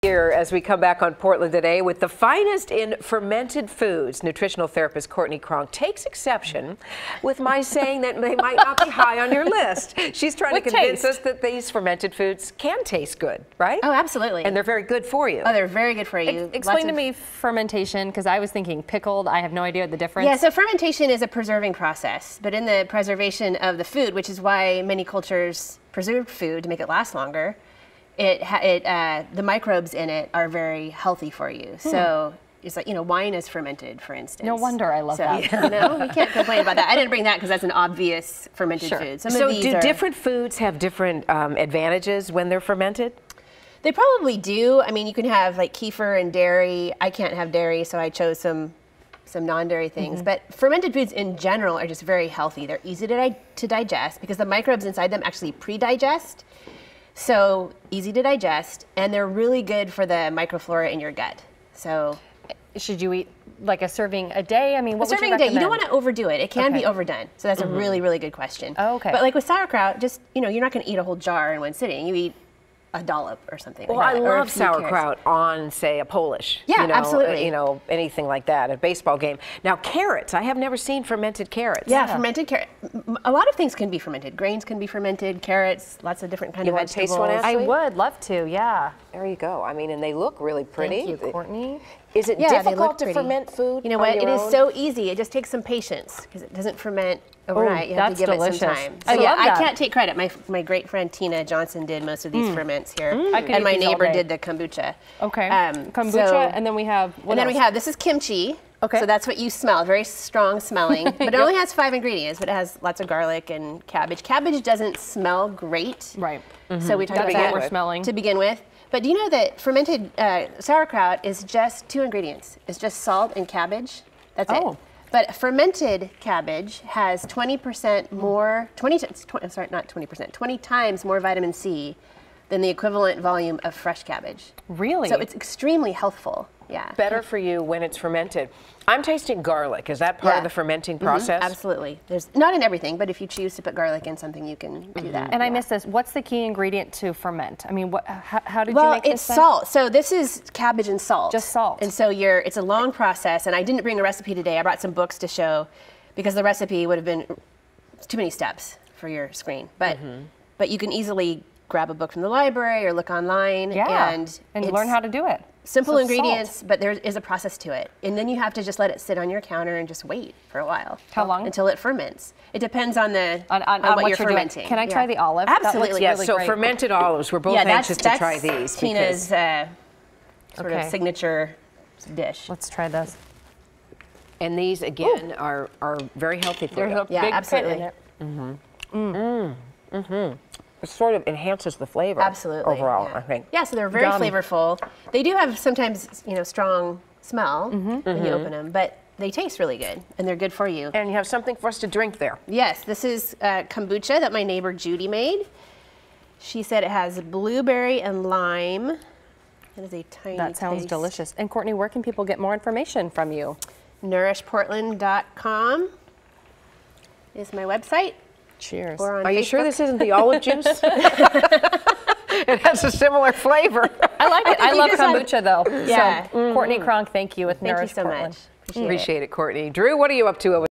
Here as we come back on Portland Today with the finest in fermented foods. Nutritional therapist Courtney Cronk takes exception with my saying that they might not be high on your list. She's trying to convince us that these fermented foods can taste good, right? Oh, absolutely. And they're very good for you. Oh, they're very good for you. Explain to me fermentation, because I was thinking pickled. I have no idea the difference. Yeah, so fermentation is a preserving process, but in the preservation of the food, which is why many cultures preserve food to make it last longer, the microbes in it are very healthy for you. So it's like, wine is fermented, for instance. No wonder I love that. We can't complain about that. I didn't bring that because that's an obvious fermented food. So do different foods have different advantages when they're fermented? They probably do. I mean, you can have like kefir and dairy. I can't have dairy, so I chose some non-dairy things. But fermented foods in general are just very healthy. They're easy to digest because the microbes inside them actually pre-digest. So easy to digest, and they're really good for the microflora in your gut. So should you eat like a serving a day? I mean, what would you recommend? A serving a day. You don't want to overdo it. It can be overdone. So that's a really, really good question. Oh, okay. But like with sauerkraut, just, you're not going to eat a whole jar in one sitting. You eat a dollop or something. Well, like that, I love sauerkraut on, say, a Polish. Yeah, absolutely. Anything like that, a baseball game. Now, carrots. I have never seen fermented carrots. Yeah, fermented carrot. A lot of things can be fermented. Grains can be fermented, carrots, lots of different kinds of vegetables. You want to taste one, Ashley? I would love to, yeah. There you go. I mean, and they look really pretty. Thank you, Courtney. Is it difficult to ferment food? You know what? It is so easy. It just takes some patience because it doesn't ferment overnight. You have to give it some time. So I can't take credit. My great friend Tina Johnson did most of these ferments here, and my neighbor did the kombucha. Okay. Kombucha, and then we have this is kimchi. Okay. So that's what you smell. Very strong smelling, but it only has 5 ingredients. But it has lots of garlic and cabbage. Cabbage doesn't smell great. Right. So we talked about that to begin with. But do you know that fermented sauerkraut is just 2 ingredients? It's just salt and cabbage. That's it. But fermented cabbage has 20% more, 20 times more vitamin C than the equivalent volume of fresh cabbage. Really? So it's extremely healthful. Yeah. Better for you when it's fermented. I'm tasting garlic. Is that part of the fermenting process? Absolutely. There's not in everything, but if you choose to put garlic in something, you can do that. And I missed this. What's the key ingredient to ferment? I mean, how did you make this? Well, it's salt. So this is cabbage and salt. Just salt. And so it's a long process. And I didn't bring a recipe today. I brought some books to show because the recipe would have been too many steps for your screen. But you can easily grab a book from the library or look online and learn how to do it. Simple ingredients, but there is a process to it. And then you have to just let it sit on your counter and just wait for a while. How long? Until it ferments. It depends on what you're fermenting. Can I try the olive? Absolutely. That looks really great. Fermented olives. We're both anxious to try these. Tina's sort of signature dish. Let's try this. And these, again, are very healthy for you. Yeah, absolutely. It sort of enhances the flavor. Absolutely. Overall, I think. Yeah, so they're very flavorful. They do have sometimes, strong smell when you open them, but they taste really good, and they're good for you. And you have something for us to drink there. Yes, this is kombucha that my neighbor Judy made. She said it has blueberry and lime. That is a tiny That sounds delicious. And Courtney, where can people get more information from you? nourishportland.com is my website. Cheers. Are you sure this isn't the olive juice? It has a similar flavor. I like it. I love kombucha though. Yeah. So, Courtney Cronk, thank you with Nourish Thank you so Portland. much. Appreciate it, Courtney. Drew, what are you up to over